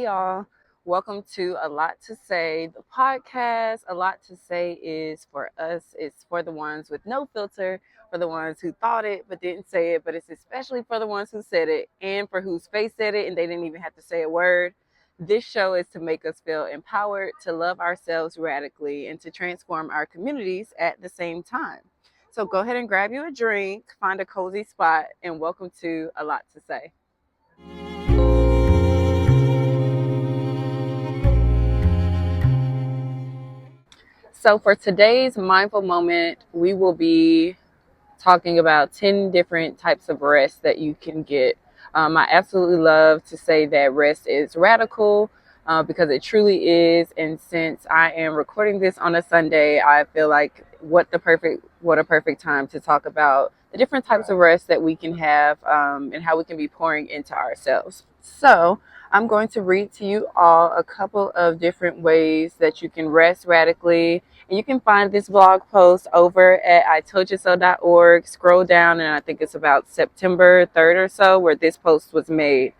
Hey y'all, welcome to A Lot to Say, the podcast. A Lot to Say is for us, it's for the ones with no filter, for the ones who thought it but didn't say it, but it's especially for the ones who said it and for whose face said it and they didn't even have to say a word. This show is to make us feel empowered, to love ourselves radically, and to transform our communities at the same time. So go ahead and grab you a drink, find a cozy spot, and welcome to A Lot to Say. So for today's mindful moment, we will be talking about 10 different types of rest that you can get. I absolutely love to say that rest is radical because it truly is. And since I am recording this on a Sunday, I feel like what a perfect time to talk about the different types of rest that we can have and how we can be pouring into ourselves. So I'm going to read to you all a couple of different ways that you can rest radically. And you can find this blog post over at itoldyousO.org. Scroll down, and I think it's about September 3rd or so where this post was made.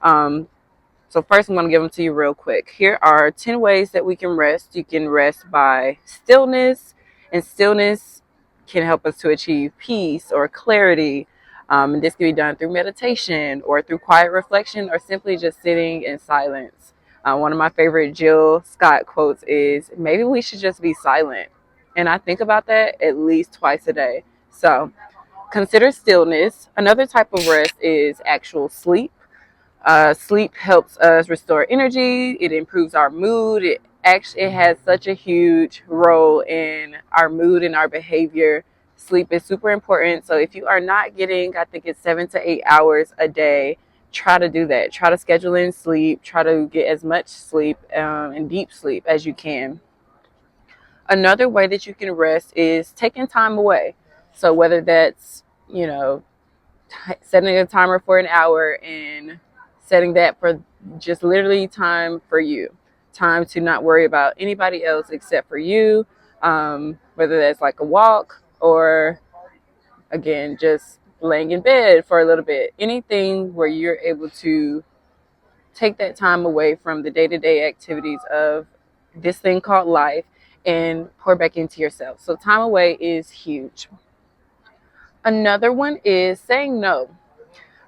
So first, I'm going to give them to you real quick. Here are 10 ways that we can rest. You can rest by stillness, and stillness can help us to achieve peace or clarity. And this can be done through meditation or through quiet reflection or simply just sitting in silence. One of my favorite Jill Scott quotes is, maybe we should just be silent. And I think about that at least twice a day. So consider stillness. Another type of rest is actual sleep. Sleep helps us restore energy. It improves our mood. It has such a huge role in our mood and our behavior. Sleep is super important. So if you are not getting, I think it's 7 to 8 hours a day, try to do that. Try to schedule in sleep. Try to get as much sleep and deep sleep as you can. Another way that you can rest is taking time away. So whether that's, setting a timer for an hour and setting that for just literally time for you, time to not worry about anybody else except for you, whether that's like a walk or, again, just laying in bed for a little bit, anything where you're able to take that time away from the day-to-day activities of this thing called life and pour back into yourself. So time away is huge. Another one is saying no.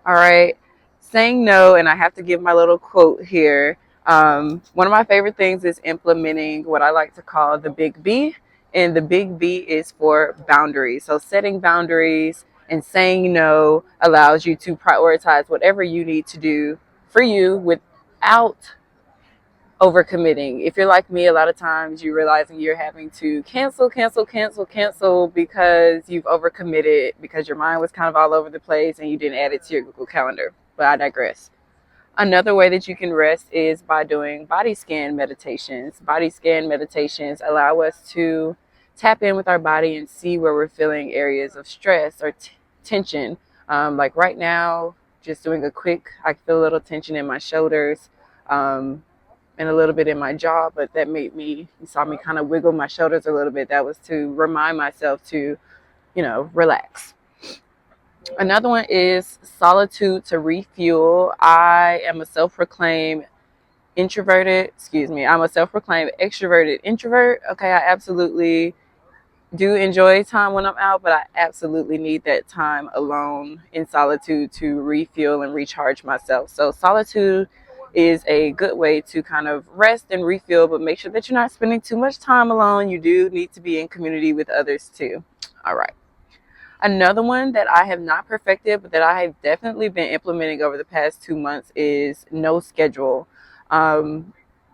All right. Saying no, and I have to give my little quote here. One of my favorite things is implementing what I like to call the big B. And the big B is for boundaries. So setting boundaries and saying no allows you to prioritize whatever you need to do for you without overcommitting. If you're like me, a lot of times you're realizing you're having to cancel because you've overcommitted, because your mind was kind of all over the place and you didn't add it to your Google Calendar. But I digress. Another way that you can rest is by doing body scan meditations. Body scan meditations allow us to tap in with our body and see where we're feeling areas of stress or tension. Like right now, just doing I feel a little tension in my shoulders. And a little bit in my jaw, but that made you saw me kind of wiggle my shoulders a little bit. That was to remind myself to, relax. Another one is solitude to refuel. I am a self-proclaimed extroverted introvert. Okay, I absolutely do enjoy time when I'm out, but I absolutely need that time alone in solitude to refuel and recharge myself. So solitude is a good way to kind of rest and refuel, but make sure that you're not spending too much time alone. You do need to be in community with others too. All right. Another one that I have not perfected, but that I have definitely been implementing over the past 2 months is no schedule. I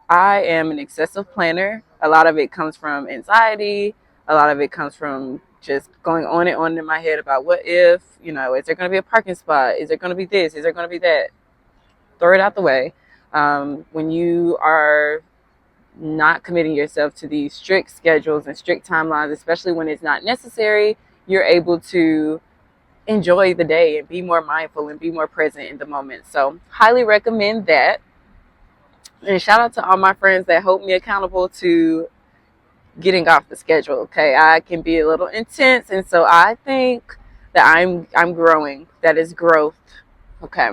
am an excessive planner. A lot of it comes from anxiety. A lot of it comes from just going on and on in my head about what if, is there going to be a parking spot? Is there going to be this? Is there going to be that? Throw it out the way. When you are not committing yourself to these strict schedules and strict timelines, especially when it's not necessary, you're able to enjoy the day and be more mindful and be more present in the moment. So highly recommend that. And shout out to all my friends that hold me accountable to getting off the schedule. Okay, I can be a little intense, and so I think that I'm growing. That is growth. Okay.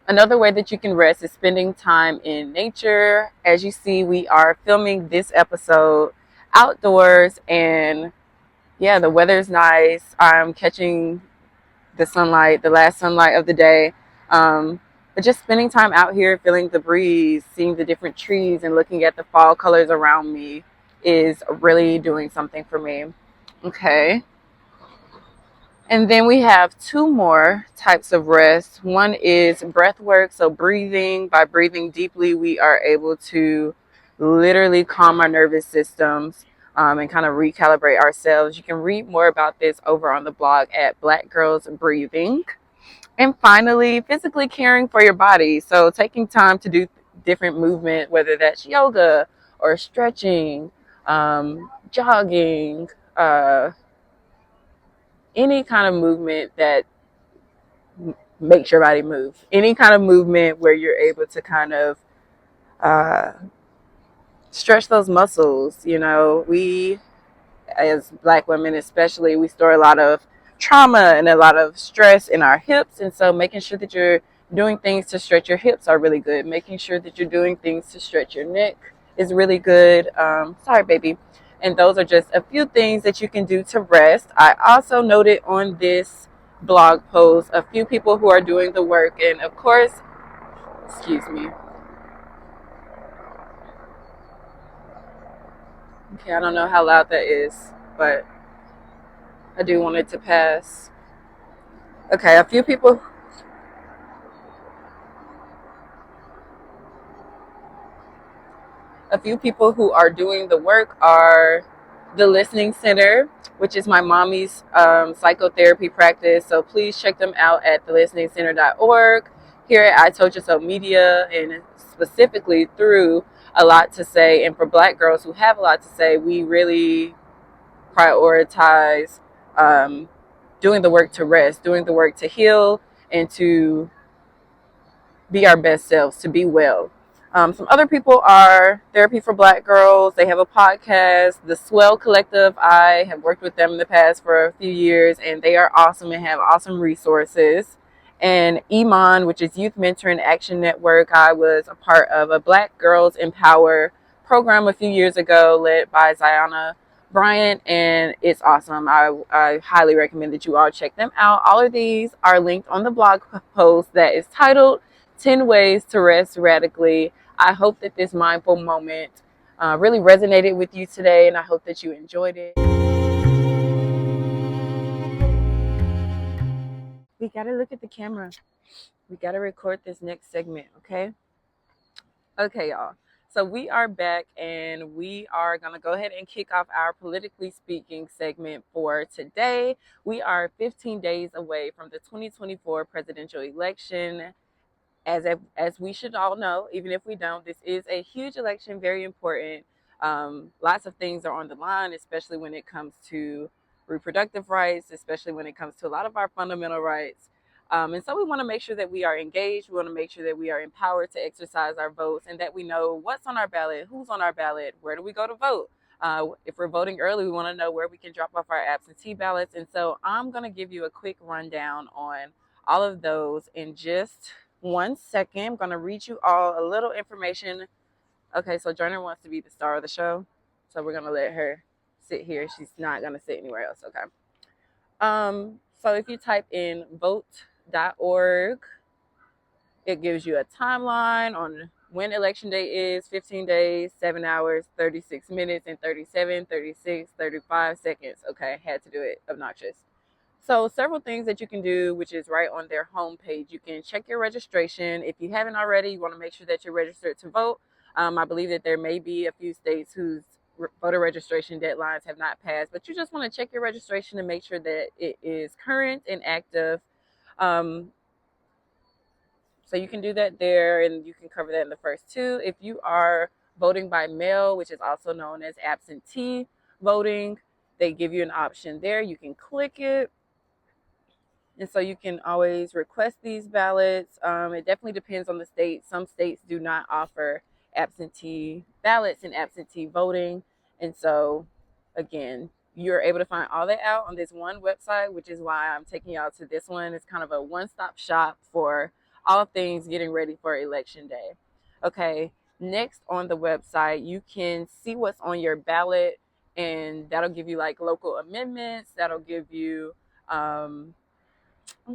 Another way that you can rest is spending time in nature. As you see, we are filming this episode outdoors, and yeah, the weather's nice. I'm catching the sunlight, the last sunlight of the day. But just spending time out here, feeling the breeze, seeing the different trees, and looking at the fall colors around me is really doing something for me. Okay. And then we have two more types of rest. One is breath work. So breathing, by breathing deeply, we are able to literally calm our nervous systems and kind of recalibrate ourselves. You can read more about this over on the blog at Black Girls Breathing. And finally, physically caring for your body. So taking time to do different movement, whether that's yoga or stretching, jogging, any kind of movement that makes your body move. Any kind of movement where you're able to kind of uh, stretch those muscles. You know, we as Black women especially, we store a lot of trauma and a lot of stress in our hips, and so making sure that you're doing things to stretch your hips are really good. Making sure that you're doing things to stretch your neck is really good. Sorry, baby. And those are just a few things that you can do to rest. I also noted on this blog post a few people who are doing the work, and of course, excuse me. Okay, I don't know how loud that is, but I do want it to pass. Okay, a few people who are doing the work are the Listening Center, which is my mommy's psychotherapy practice. So please check them out at thelisteningscenter.org. Here at I Told You So Media, and specifically through A Lot to Say. And for Black girls who have a lot to say, we really prioritize doing the work to rest, doing the work to heal, and to be our best selves, to be well. Some other people are Therapy for Black Girls. They have a podcast, The Swell Collective. I have worked with them in the past for a few years, and they are awesome and have awesome resources. And EMON, which is Youth Mentor and Action Network. I was a part of a Black Girls Empower program a few years ago led by Ziana Bryant, and it's awesome. I highly recommend that you all check them out. All of these are linked on the blog post that is titled 10 Ways to Rest Radically. I hope that this mindful moment really resonated with you today, and I hope that you enjoyed it. We got to look at the camera. We got to record this next segment, okay? Okay, y'all. So we are back, and we are going to go ahead and kick off our politically speaking segment for today. We are 15 days away from the 2024 presidential election. As we should all know, even if we don't, this is a huge election, very important. Lots of things are on the line, especially when it comes to reproductive rights, especially when it comes to a lot of our fundamental rights. And so we want to make sure that we are engaged. We want to make sure that we are empowered to exercise our votes, and that we know what's on our ballot, who's on our ballot, where do we go to vote. If we're voting early, we want to know where we can drop off our absentee ballots. And so I'm going to give you a quick rundown on all of those in just 1 second. I'm going to read you all a little information. Okay, so Joyner wants to be the star of the show, so we're going to let her sit here. She's not going to sit anywhere else, okay? So if you type in vote.org, it gives you a timeline on when election day is: 15 days, 7 hours, 36 minutes, and 37, 36, 35 seconds. Okay, had to do it. Obnoxious. So several things that you can do, which is right on their homepage. You can check your registration. If you haven't already, you want to make sure that you're registered to vote. I believe that there may be a few states whose voter registration deadlines have not passed, but you just want to check your registration and make sure that it is current and active. So you can do that there, and you can cover that in the first two. If you are voting by mail, which is also known as absentee voting, they give you an option there. You can click it. And so you can always request these ballots. It definitely depends on the state. Some states do not offer absentee ballots and absentee voting. And so, again, you're able to find all that out on this one website, which is why I'm taking y'all to this one. It's kind of a one-stop shop for all things getting ready for election day. Okay, next on the website, you can see what's on your ballot, and that'll give you like local amendments. That'll give you, I'm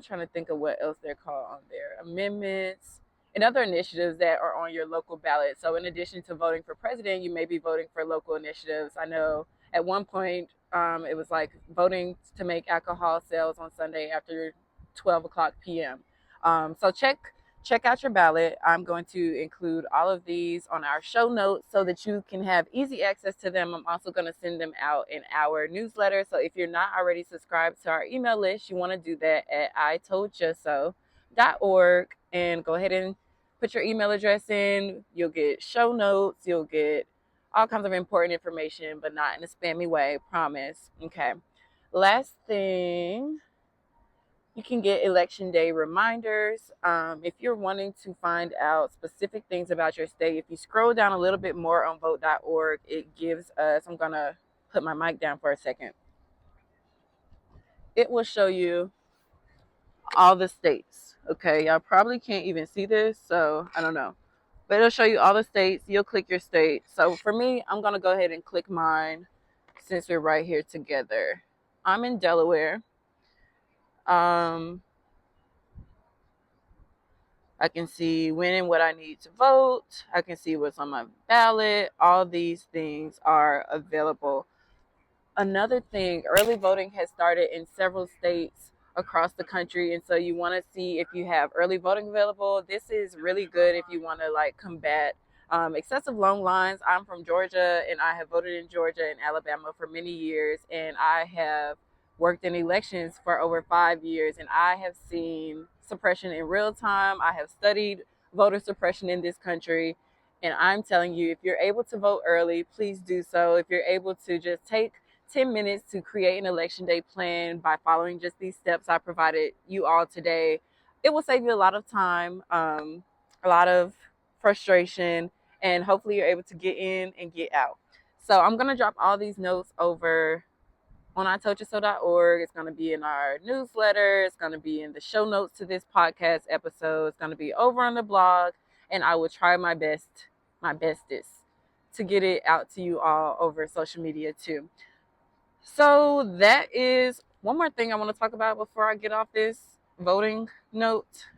trying to think of what else they're called on there, amendments and other initiatives that are on your local ballot. So in addition to voting for president, you may be voting for local initiatives. I know at one point it was like voting to make alcohol sales on Sunday after 12 o'clock p.m. So check out your ballot. I'm going to include all of these on our show notes so that you can have easy access to them. I'm also going to send them out in our newsletter. So if you're not already subscribed to our email list, you want to do that at itoldyaso.org and go ahead and put your email address in. You'll get show notes. You'll get all kinds of important information, but not in a spammy way, promise. Okay. Last thing, you can get election day reminders. If you're wanting to find out specific things about your state, if you scroll down a little bit more on vote.org, it gives us, I'm going to put my mic down for a second. It will show you all the states. Okay, y'all probably can't even see this, so I don't know. But it'll show you all the states. You'll click your state. So for me, I'm going to go ahead and click mine since we're right here together. I'm in Delaware. I can see when and what I need to vote. I can see what's on my ballot. All these things are available. Another thing, early voting has started in several states across the country. And so you want to see if you have early voting available. This is really good if you want to like combat excessive long lines. I'm from Georgia and I have voted in Georgia and Alabama for many years. And I have worked in elections for over 5 years, and I have seen suppression in real time. I have studied voter suppression in this country, and I'm telling you, if you're able to vote early, please do so. If you're able to just take 10 minutes to create an election day plan by following just these steps I provided you all today, it will save you a lot of time, a lot of frustration, and hopefully you're able to get in and get out. So I'm going to drop all these notes over on itoldyaso.org. It's going to be in our newsletter. It's going to be in the show notes to this podcast episode. It's going to be over on the blog, and I will try my bestest to get it out to you all over social media too. So that is one more thing I want to talk about before I get off this voting note.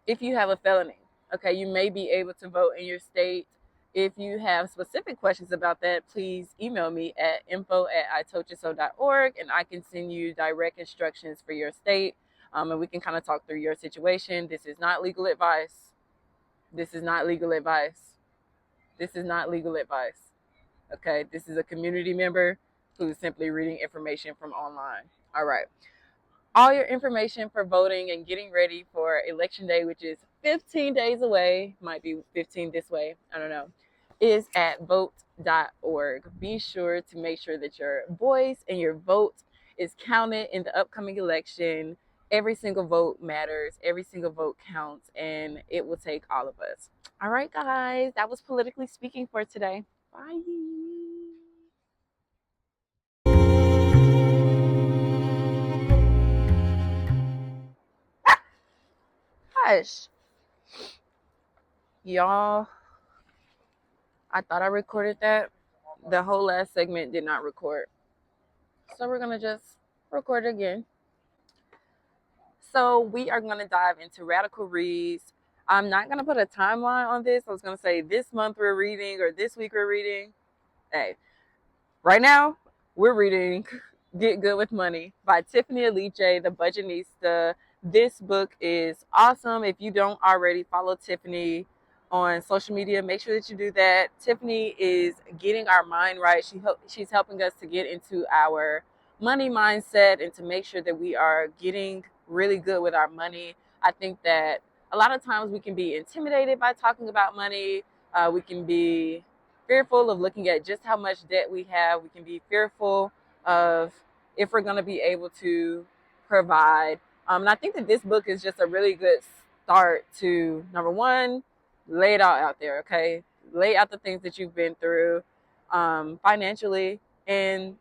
If you have a felony, okay, you may be able to vote in your state. If you have specific questions about that, please email me at info@itoldyaso.org, and I can send you direct instructions for your state, and we can kind of talk through your situation. This is not legal advice. This is not legal advice. This is not legal advice. Okay, this is a community member who's simply reading information from online. All right. All your information for voting and getting ready for election day, which is 15 days away, might be 15 this way, I don't know, is at vote.org. Be sure to make sure that your voice and your vote is counted in the upcoming election. Every single vote matters. Every single vote counts, and it will take all of us. All right, guys, that was Politically Speaking for today. Bye. Gosh, y'all, I thought I recorded that. The whole last segment did not record. So we're going to just record it again. So we are going to dive into radical reads. I'm not going to put a timeline on this. I was going to say this month we're reading or this week we're reading. Hey, right now we're reading Get Good with Money by Tiffany Aliche, the Budgetnista. This book is awesome. If you don't already follow Tiffany on social media, make sure that you do that. Tiffany is getting our mind right. She's helping us to get into our money mindset and to make sure that we are getting really good with our money. I think that a lot of times we can be intimidated by talking about money. We can be fearful of looking at just how much debt we have. We can be fearful of if we're going to be able to provide. And I think that this book is just a really good start to, number one, lay it all out there, okay? Lay out the things that you've been through financially, and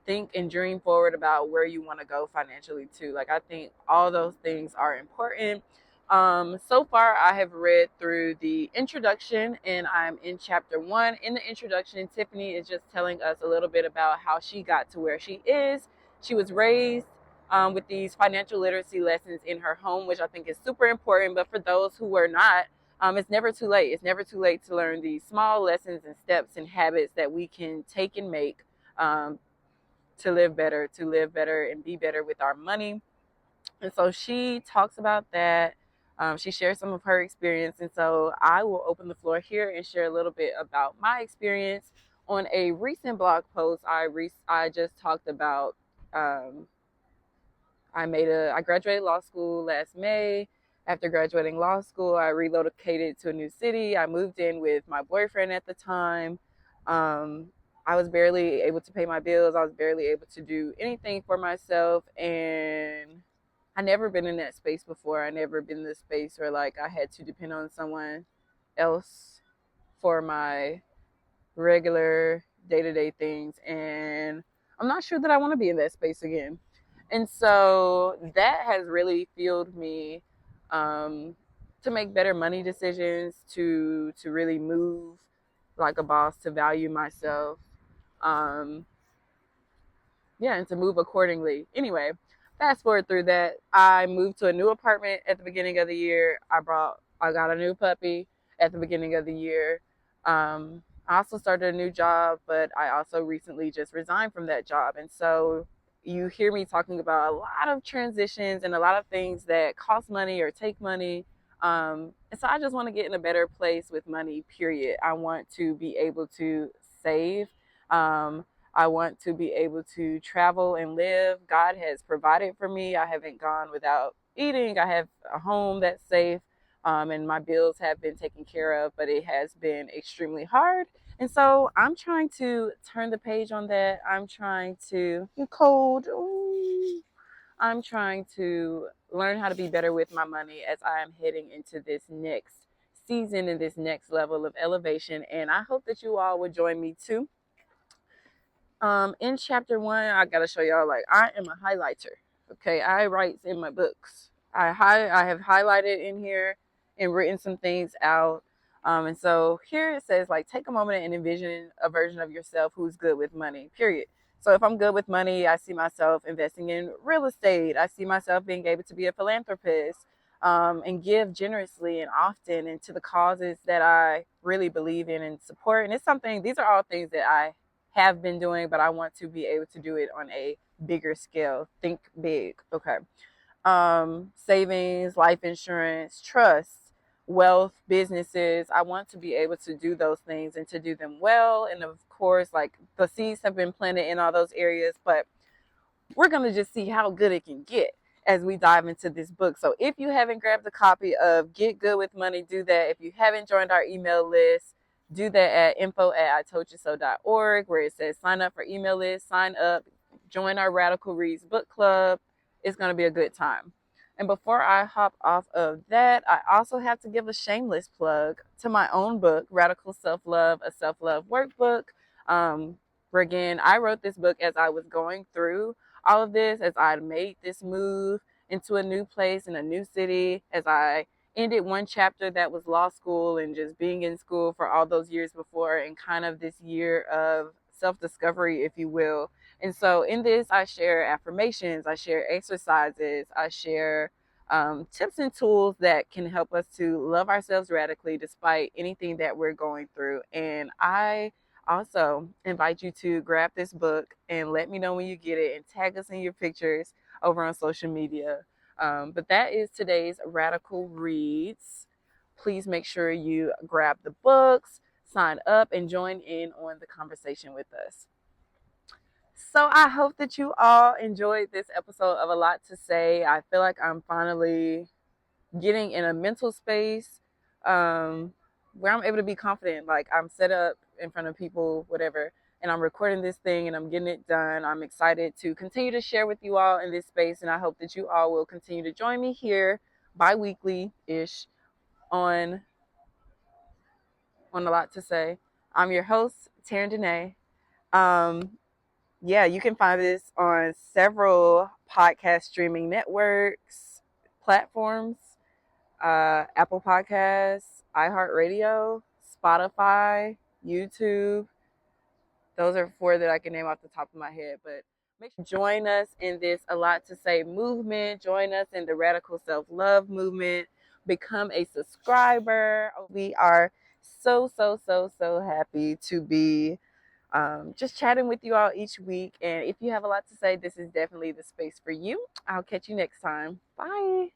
think and dream forward about where you want to go financially too. Like I think all those things are important. So far, I have read through the introduction and I'm in chapter 1. In the introduction, Tiffany is just telling us a little bit about how she got to where she is. She was raised with these financial literacy lessons in her home, which I think is super important. But for those who were not, it's never too late. It's never too late to learn these small lessons and steps and habits that we can take and make to live better and be better with our money. And so she talks about that. She shares some of her experience. And so I will open the floor here and share a little bit about my experience. On a recent blog post, I just talked about I graduated law school last May. After graduating law school, I relocated to a new city. I moved in with my boyfriend at the time. I was barely able to pay my bills. I was barely able to do anything for myself. And I never been in that space before. I never been in this space where like I had to depend on someone else for my regular day-to-day things. And I'm not sure that I want to be in that space again. And so that has really fueled me to make better money decisions, to really move like a boss, to value myself, um, yeah, and to move accordingly. Anyway, fast forward through that, I moved to a new apartment at the beginning of the year. I got a new puppy at the beginning of the year. I also started a new job, but I also recently just resigned from that job. And so you hear me talking about a lot of transitions and a lot of things that cost money or take money. And so I just want to get in a better place with money, period. I want to be able to save. I want to be able to travel and live. God has provided for me. I haven't gone without eating. I have a home that's safe, and my bills have been taken care of, but it has been extremely hard. And so I'm trying to turn the page on that. I'm trying to, cold. Ooh. I'm trying to learn how to be better with my money as I am heading into this next season and this next level of elevation. And I hope that you all would join me too. In chapter 1, I gotta show y'all, like, I am a highlighter. Okay, I write in my books. I have highlighted in here and written some things out. And so here it says, like, take a moment and envision a version of yourself who's good with money, period. So if I'm good with money, I see myself investing in real estate. I see myself being able to be a philanthropist, and give generously and often into the causes that I really believe in and support. And it's something, these are all things that I have been doing, but I want to be able to do it on a bigger scale. Think big. Okay. Savings, life insurance, trust, wealth, businesses. I want to be able to do those things and to do them well. And of course, like, the seeds have been planted in all those areas, but we're going to just see how good it can get as we dive into this book. So if you haven't grabbed a copy of Get Good with Money, do that. If you haven't joined our email list, do that at info@itoldyousO.org, where it says sign up for email list, sign up, join our Radical Readz book club. It's going to be a good time. And before I hop off of that, I also have to give a shameless plug to my own book, Radical Self-Love, a self-love workbook. Where again, I wrote this book as I was going through all of this, as I made this move into a new place in a new city, as I ended one chapter that was law school and just being in school for all those years before, and kind of this year of self-discovery, if you will. And so in this, I share affirmations, I share exercises, I share tips and tools that can help us to love ourselves radically despite anything that we're going through. And I also invite you to grab this book and let me know when you get it and tag us in your pictures over on social media. But that is today's Radical Readz. Please make sure you grab the books, sign up, and join in on the conversation with us. So I hope that you all enjoyed this episode of A Lot to Say. I feel like I'm finally getting in a mental space where I'm able to be confident. Like, I'm set up in front of people, whatever, and I'm recording this thing and I'm getting it done. I'm excited to continue to share with you all in this space, and I hope that you all will continue to join me here bi-weekly-ish on A Lot to Say. I'm your host, Teryn Denae. yeah, you can find this on several podcast streaming networks, platforms, Apple Podcasts, iHeartRadio, Spotify, YouTube. Those are four that I can name off the top of my head. But make sure to join us in this A Lot to Say movement. Join us in the radical self-love movement. Become a subscriber. We are so happy to be just chatting with you all each week. And if you have a lot to say, this is definitely the space for you. I'll catch you next time. Bye.